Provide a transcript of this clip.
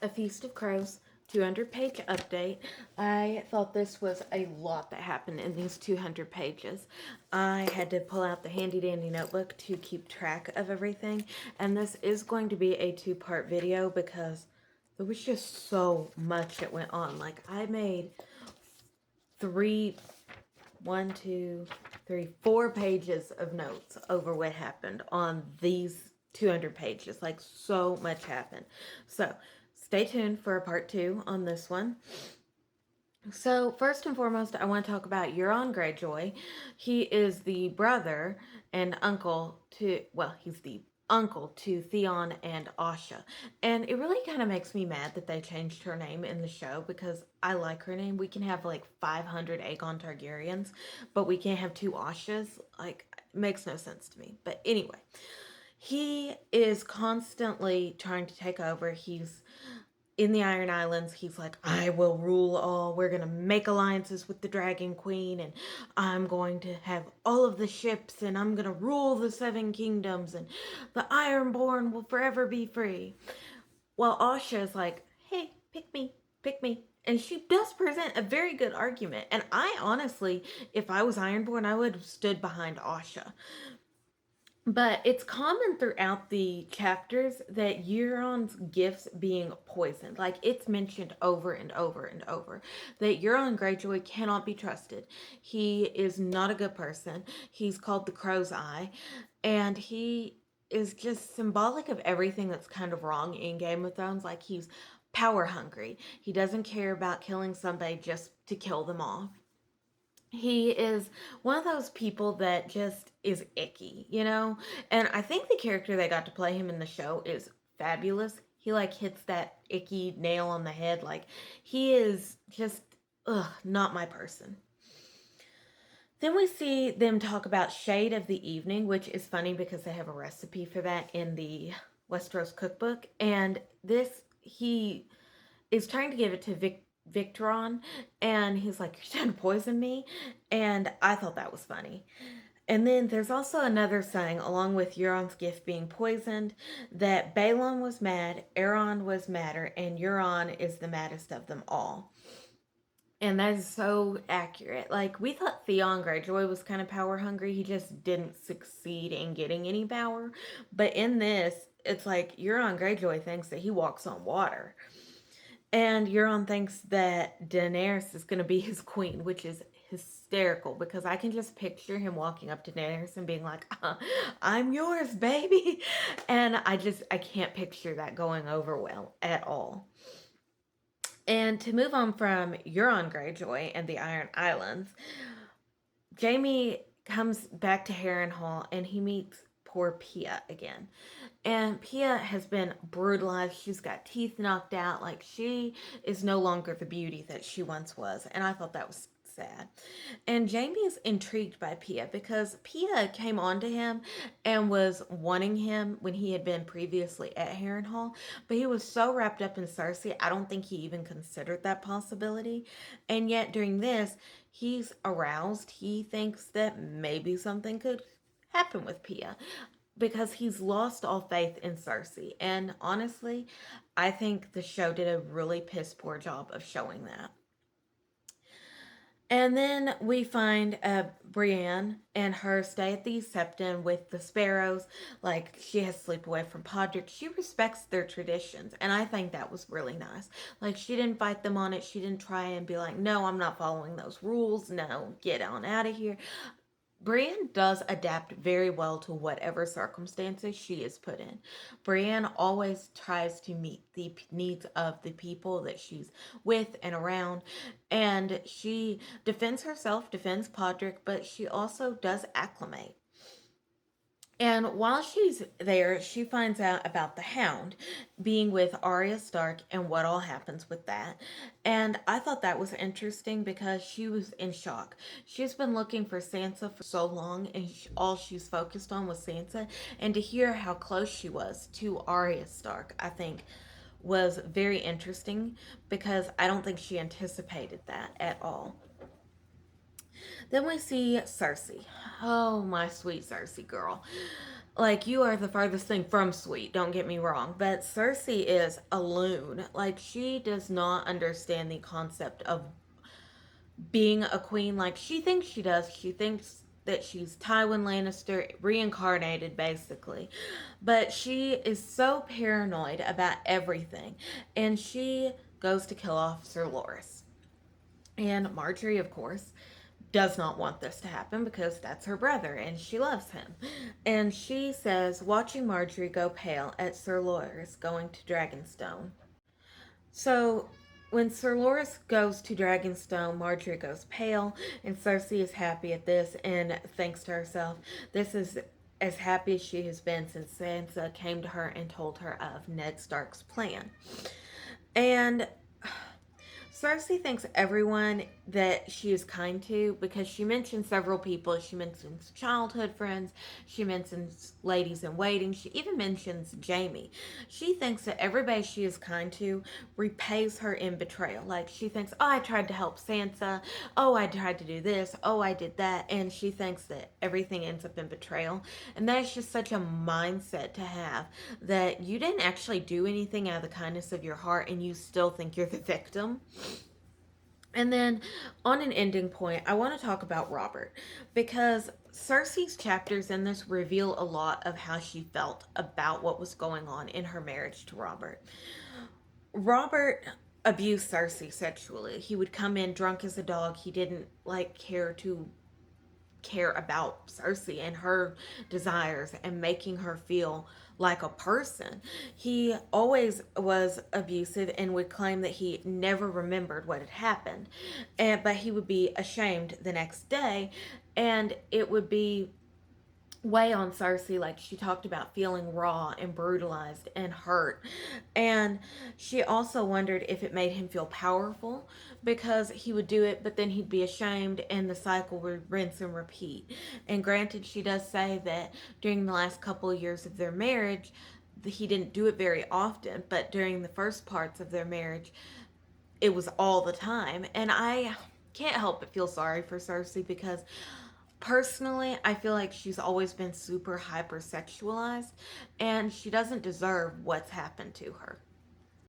A Feast of Crows 200-page update. I thought this was a lot that happened in these 200 pages. I had to pull out the handy dandy notebook to keep track of everything, and this is going to be a two-part video because there was just so much that went on. Like, I made four pages of notes over what happened on these 200 pages. Like, so much happened. So stay tuned for a part 2 on this one. So first and foremost, I want to talk about Euron Greyjoy. He is the brother and uncle to, well, he's the uncle to Theon and Asha. And it really kind of makes me mad that they changed her name in the show because I like her name. We can have like 500 Aegon Targaryens, but we can't have two Ashas. Like, it makes no sense to me. But anyway, he is constantly trying to take over. He's in the Iron Islands. He's like, I will rule all. We're going to make alliances with the Dragon Queen, and I'm going to have all of the ships, and I'm going to rule the Seven Kingdoms, and the Ironborn will forever be free. Well, Asha is like, hey, pick me, pick me. And she does present a very good argument. And I honestly, if I was Ironborn, I would have stood behind Asha. But it's common throughout the chapters that Euron's gifts being poisoned. Like, it's mentioned over and over and over that Euron Greyjoy cannot be trusted. He is not a good person. He's called the Crow's Eye. And he is just symbolic of everything that's kind of wrong in Game of Thrones. Like, he's power hungry. He doesn't care about killing somebody just to kill them off. He is one of those people that just is icky, you know? And I think the character that got to play him in the show is fabulous. He like hits that icky nail on the head. Like, he is just, not my person. Then we see them talk about Shade of the Evening, which is funny because they have a recipe for that in the Westeros cookbook. And this, he is trying to give it to Victron, and he's like, you're trying to poison me? And I thought that was funny. And then there's also another saying, along with Euron's gift being poisoned, that Balon was mad, Aeron was madder, and Euron is the maddest of them all. And that is so accurate. Like, we thought Theon Greyjoy was kind of power hungry. He just didn't succeed in getting any power. But in this, it's like Euron Greyjoy thinks that he walks on water. And Euron thinks that Daenerys is going to be his queen, which is hysterical because I can just picture him walking up to Daenerys and being like, I'm yours, baby. And I can't picture that going over well at all. And to move on from Euron Greyjoy and the Iron Islands, Jaime comes back to Harrenhal and he meets poor Pia again. And Pia has been brutalized. She's got teeth knocked out. Like, she is no longer the beauty that she once was. And I thought that was sad. And Jaime's intrigued by Pia because Pia came on to him and was wanting him when he had been previously at Harrenhal. But he was so wrapped up in Cersei, I don't think he even considered that possibility. And yet during this, he's aroused. He thinks that maybe something could happen with Pia because he's lost all faith in Cersei. And honestly, I think the show did a really piss poor job of showing that. And then we find Brienne and her stay at the Septon with the Sparrows. Like, she has to sleep away from Podrick. She respects their traditions, and I think that was really nice. Like, she didn't fight them on it. She didn't try and be like, no, I'm not following those rules. No, get on out of here. Brienne does adapt very well to whatever circumstances she is put in. Brienne always tries to meet the needs of the people that she's with and around, and she defends herself, defends Podrick, but she also does acclimate. And while she's there, she finds out about the Hound being with Arya Stark and what all happens with that. And I thought that was interesting because she was in shock. She's been looking for Sansa for so long, and all she's focused on was Sansa. And to hear how close she was to Arya Stark, I think, was very interesting because I don't think she anticipated that at all. Then we see Cersei. Oh, my sweet Cersei girl. Like, you are the farthest thing from sweet, don't get me wrong, but Cersei is a loon. Like, she does not understand the concept of being a queen like she thinks she does. She thinks that she's Tywin Lannister reincarnated, basically. But she is so paranoid about everything. And she goes to kill off Sir Loras. And Marjorie, of course, does not want this to happen because that's her brother and she loves him. And she says, watching Marjorie go pale at Sir Loras going to Dragonstone. So when Sir Loras goes to Dragonstone, Marjorie goes pale, and Cersei is happy at this and thinks to herself, this is as happy as she has been since Sansa came to her and told her of Ned Stark's plan. And Cersei thanks everyone that she is kind to because she mentions several people. She mentions childhood friends. She mentions ladies in waiting. She even mentions Jaime. She thinks that everybody she is kind to repays her in betrayal. Like, she thinks, oh, I tried to help Sansa. Oh, I tried to do this. Oh, I did that. And she thinks that everything ends up in betrayal. And that is just such a mindset to have, that you didn't actually do anything out of the kindness of your heart and you still think you're the victim. And then, on an ending point, I want to talk about Robert because Cersei's chapters in this reveal a lot of how she felt about what was going on in her marriage to Robert. Robert abused Cersei sexually. He would come in drunk as a dog. He didn't care about Cersei and her desires and making her feel like a person. He always was abusive and would claim that he never remembered what had happened. But he would be ashamed the next day, and it would be weigh on Cersei. Like, she talked about feeling raw and brutalized and hurt. And she also wondered if it made him feel powerful because he would do it, but then he'd be ashamed and the cycle would rinse and repeat. And granted, she does say that during the last couple of years of their marriage, he didn't do it very often, but during the first parts of their marriage, it was all the time. And I can't help but feel sorry for Cersei because personally, I feel like she's always been super hypersexualized and she doesn't deserve what's happened to her.